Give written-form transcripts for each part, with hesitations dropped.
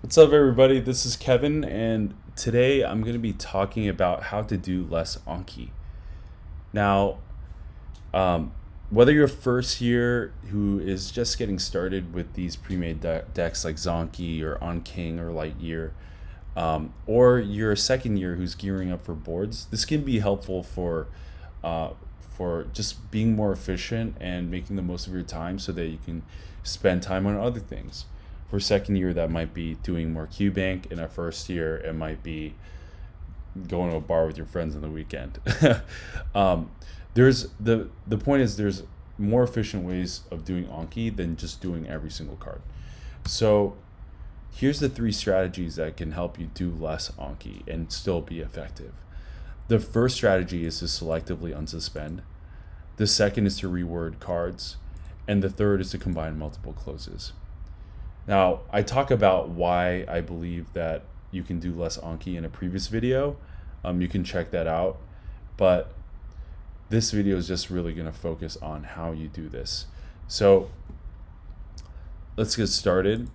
What's up, everybody? This is Kevin, and today I'm going to be talking about how to do less Anki. Now, um, whether you're a first year who is just getting started with these pre-made decks like Zanki or Anking or Lightyear, or you're a second year who's gearing up for boards, this can be helpful uh, for just being more efficient and making the most of your time so that you can spend time on other things. For second year, that might be doing more Q bank. In a first year, it might be going to a bar with your friends on the weekend. um, the point is there's more efficient ways of doing Anki than just doing every single card. So here's the three strategies that can help you do less Anki and still be effective. The first strategy is to selectively unsuspend. The second is to reword cards. And the third is to combine multiple closes. Now, I talk about why I believe that you can do less Anki in a previous video. You can check that out. But this video is just really going to focus on how you do this. So let's get started.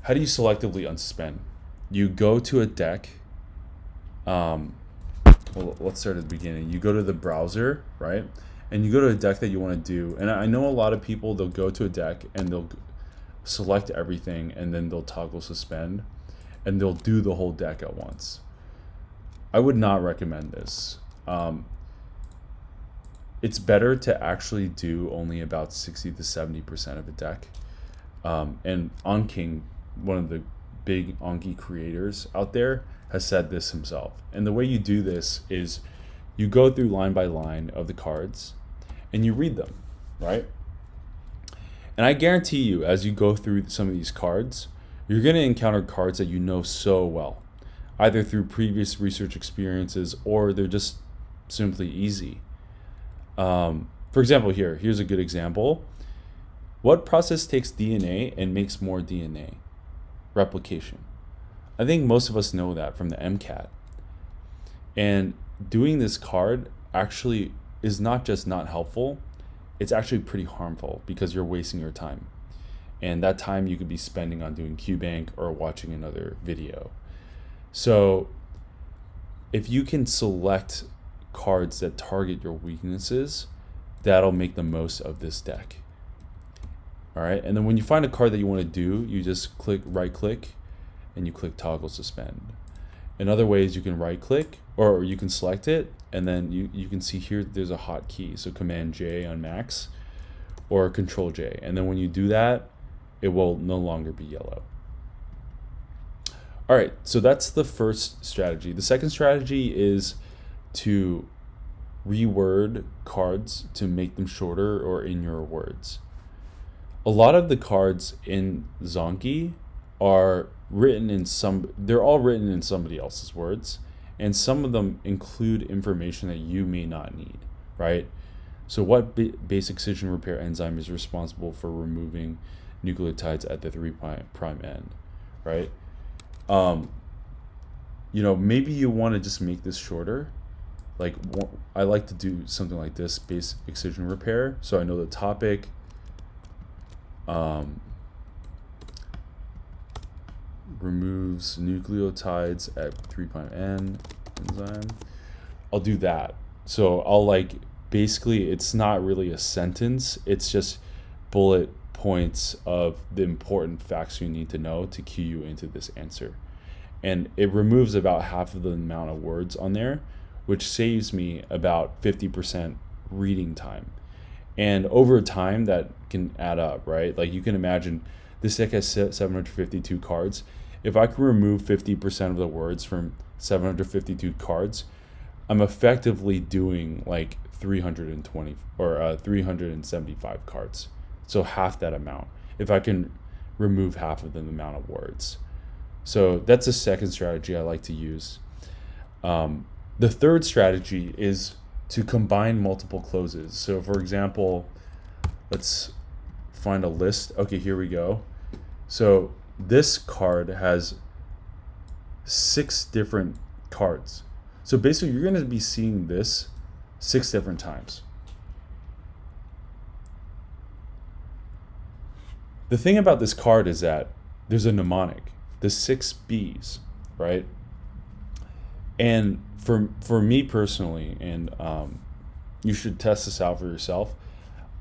How do you selectively unsuspend? You go to a deck. Well, let's start at the beginning. You go to the browser, right? And you go to a deck that you want to do. And I know a lot of people, they'll go to a deck and they'll select everything and then they'll toggle suspend and they'll do the whole deck at once. I would not recommend this. It's better to actually do only about 60 to 70% of a deck. And Anking, one of the big Anki creators out there, has said this himself. And the way you do this is you go through line by line of the cards and you read them, right? And I guarantee you, as you go through some of these cards, you're going to encounter cards that you know so well, either through previous research experiences or they're just simply easy. For example, here's a good example. What process takes DNA and makes more DNA? Replication. I think most of us know that from the MCAT. And doing this card actually is not just not helpful, it's actually pretty harmful because you're wasting your time. And that time you could be spending on doing QBank or watching another video. So if you can select cards that target your weaknesses, that'll make the most of this deck. All right, and then when you find a card that you want to do, you just right click and you click toggle suspend. In other ways, you can right click or you can select it, and then you can see here there's a hotkey. So Command J on Max or Control J. And then when you do that, it will no longer be yellow. All right, so that's the first strategy. The second strategy is to reword cards to make them shorter or in your words. A lot of the cards in Zanki are they're all written in somebody else's words, and some of them include information that you may not need, right? So what base excision repair enzyme is responsible for removing nucleotides at the 3' end, right? Maybe you want to just make this shorter. Like, I like to do something like this, base excision repair. So I know the topic, removes nucleotides at 3' end enzyme. I'll do that. So I'll basically it's not really a sentence, it's just bullet points of the important facts you need to know to cue you into this answer. And it removes about half of the amount of words on there, which saves me about 50% reading time. And over time that can add up, right? Like, you can imagine this deck has 752 cards. If I can remove 50% of the words from 752 cards, I'm effectively doing 320 or 375 cards. So half that amount, if I can remove half of the amount of words. So that's a second strategy I like to use. The third strategy is to combine multiple closes. So for example, let's find a list. Okay, here we go. So this card has 6 different cards. So basically you're going to be seeing this 6 different times. The thing about this card is that there's a mnemonic, the 6 Bs, right? And for me personally, and you should test this out for yourself,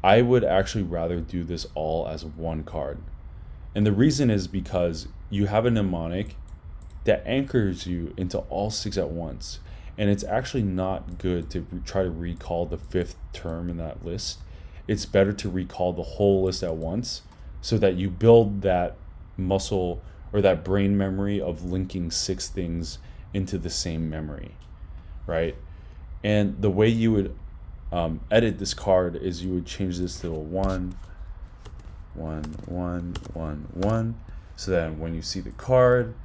I would actually rather do this all as one card. And the reason is because you have a mnemonic that anchors you into all 6 at once. And it's actually not good to try to recall the 5th term in that list. It's better to recall the whole list at once so that you build that muscle or that brain memory of linking 6 things into the same memory, right? And the way you would edit this card is you would change this to a 1, 1, 1, 1, 1. So that when you see the card,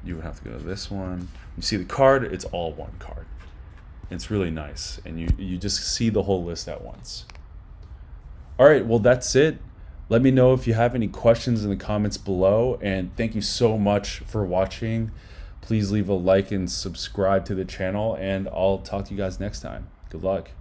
you would have to go to this one. You see the card, it's all one card. It's really nice. And you just see the whole list at once. All right, well, that's it. Let me know if you have any questions in the comments below. And thank you so much for watching. Please leave a like and subscribe to the channel. And I'll talk to you guys next time. Good luck.